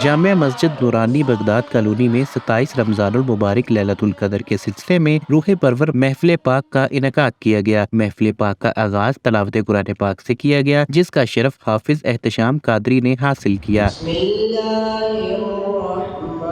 جامع مسجد نورانی Baghdad colony میں 27 رمضان المبارک لیلۃ القدر کے سلسلے میں روح پرور محفل پاک کا انعقاد کیا گیا۔ محفل پاک کا آغاز تلاوت قرآن پاک سے کیا گیا، جس کا شرف حافظ احتشام قادری نے حاصل کیا۔ بسم اللہ الرحمن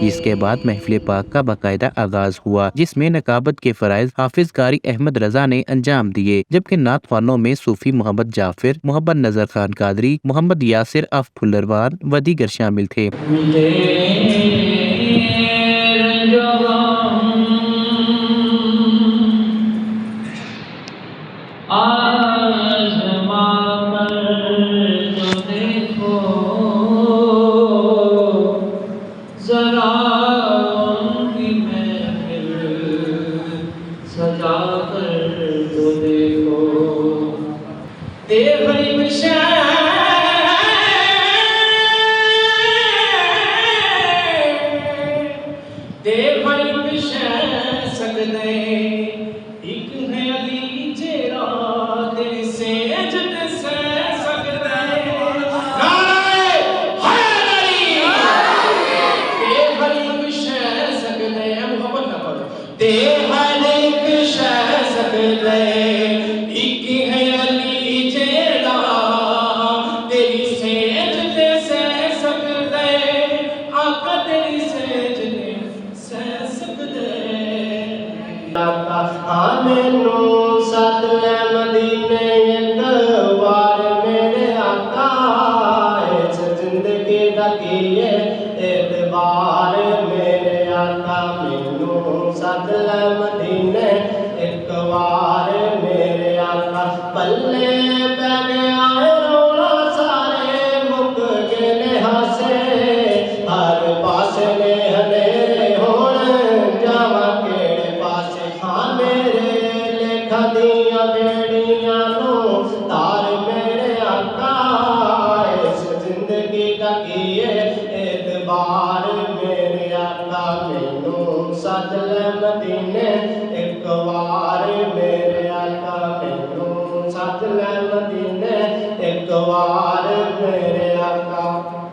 اس کے بعد محفل پاک کا باقاعدہ آغاز ہوا، جس میں نقابت کے فرائض حافظ قاری احمد رضا نے انجام دیے، جبکہ نعت خوانوں میں صوفی محمد جعفر، محمد نظر خان قادری، محمد یاسر اف پھلروان و دیگر شامل تھے۔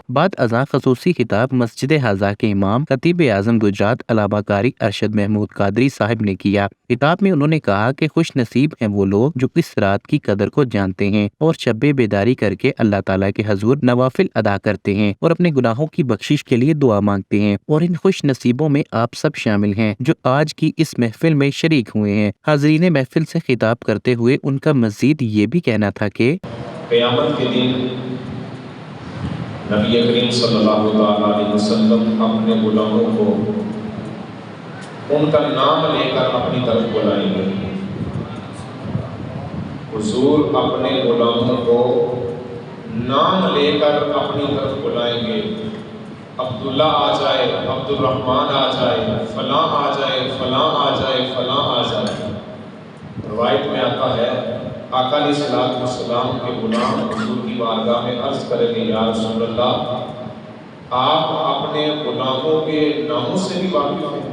بعد ازاں خصوصی خطاب مسجد حضا کے امام خطیب اعظم گجرات علامہ قاری ارشد محمود قادری صاحب نے کیا۔ خطاب میں انہوں نے کہا کہ خوش نصیب ہیں وہ لوگ جو اس رات کی قدر کو جانتے ہیں اور شب بیداری کر کے اللہ تعالیٰ کے حضور نوافل ادا کرتے ہیں اور اپنے گناہوں کی بخشش کے لیے دعا مانگتے ہیں، اور ان خوش نصیبوں میں آپ سب شامل ہیں جو آج کی اس محفل میں شریک ہوئے ہیں۔ حاضرین محفل سے خطاب کرتے ہوئے ان کا مزید یہ بھی کہنا تھا کہ قیامت کے دن نبی کریم صلی اللہ علیہ وسلم اپنے غلاموں کو ان کا نام لے کر اپنی طرف بلائیں گے۔ حضور اپنے غلاموں کو نام لے کر اپنی طرف بلائیں گے۔ عبداللہ آ جائے، عبد الرحمن آ جائے، فلاں آ جائے، فلاں آ جائے، فلاں آ جائے۔ روایت میں آتا ہے آقا علیہ السلام کے غلام حضور کی بارگاہ میں عرض کریں گے، یا رسول اللہ آپ اپنے غلاموں کے ناموں سے بھی واقف ہیں؟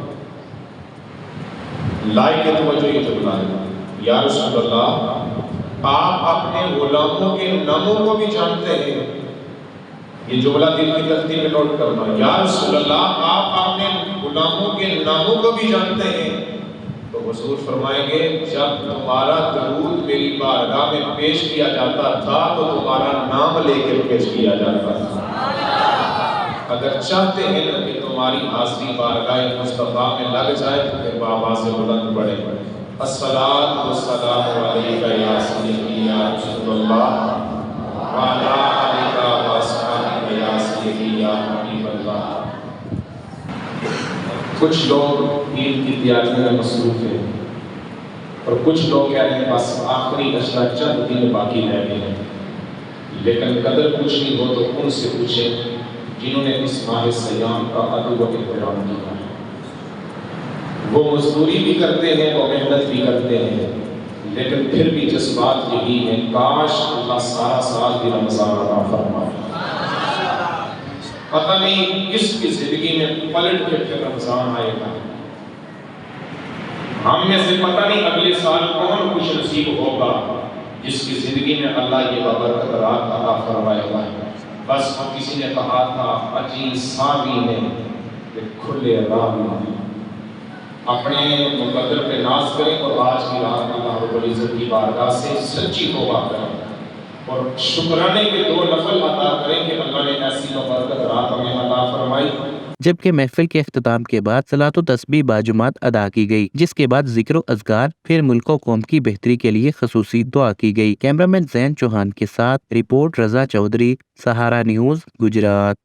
لائق توجہ یہ جملہ ہے، یا رسول اللہ آپ اپنے غلاموں کے ناموں کو بھی جانتے ہیں؟ یہ جملہ دل کی تختی میں نوٹ کرنا، یا رسول اللہ آپ اپنے غلاموں کے ناموں کو بھی جانتے ہیں؟ تو حضور فرمائیں گے جب تمہارا درود میری بارگاہ میں پیش کیا جاتا تھا تو تمہارا نام لے کر پیش کیا جاتا تھا۔ اگر چاہتے ہیں کہ تمہاری حاضری بارگاہ مصطفیٰ میں لگ جائے تو پھر بآواز بلند پڑھیں، الصلاۃ والسلام علیک یا سیدی یا رسول اللہ وعلی آلک و اصحابک یا سیدی یا حبیب اللہ۔ کچھ لوگ عید کی تیاریوں میں مصروف ہیں اور کچھ لوگ کہہ رہے ہیں بس آخری اشرا چند دن باقی رہ گئے ہیں، لیکن قدر پوچھنی ہو تو ان سے پوچھیں جنہوں نے اس ماہ سیام کا ادب و احترام کیا ہے۔ وہ مزدوری بھی کرتے ہیں، وہ محنت بھی کرتے ہیں، لیکن پھر بھی جذبات یہی ہیں کاش اللہ سارا سال بھی رمضان عطا فرمائے۔ پتہ نہیں کس کی زندگی میں پلٹ کے پھر رمضان آئے گا، ہم میں سے پتہ نہیں اگلے سال کون خوش نصیب ہوگا جس کی زندگی میں اللہ یہ بابرکت رات عطا فرمائے گا۔ بس کسی نے کہا تھا اجی ساوی نے کہ کھلے راوی نے، اپنے مقدر پہ ناز کریں اور آج کی رات اللہ رب العزت کی بارگاہ سے سچی توبہ کریں اور شکرانے کے 2 نفل عطا کریں کہ اللہ نے ایسی بابرکت رات ہمیں عطا فرمائی۔ جبکہ محفل کے اختتام کے بعد صلاۃ و تسبیح باجماعت ادا کی گئی، جس کے بعد ذکر و اذکار، پھر ملک و قوم کی بہتری کے لیے خصوصی دعا کی گئی۔ کیمرہ مین زین چوہان کے ساتھ رپورٹ رضا چودھری، سہارا نیوز، گجرات۔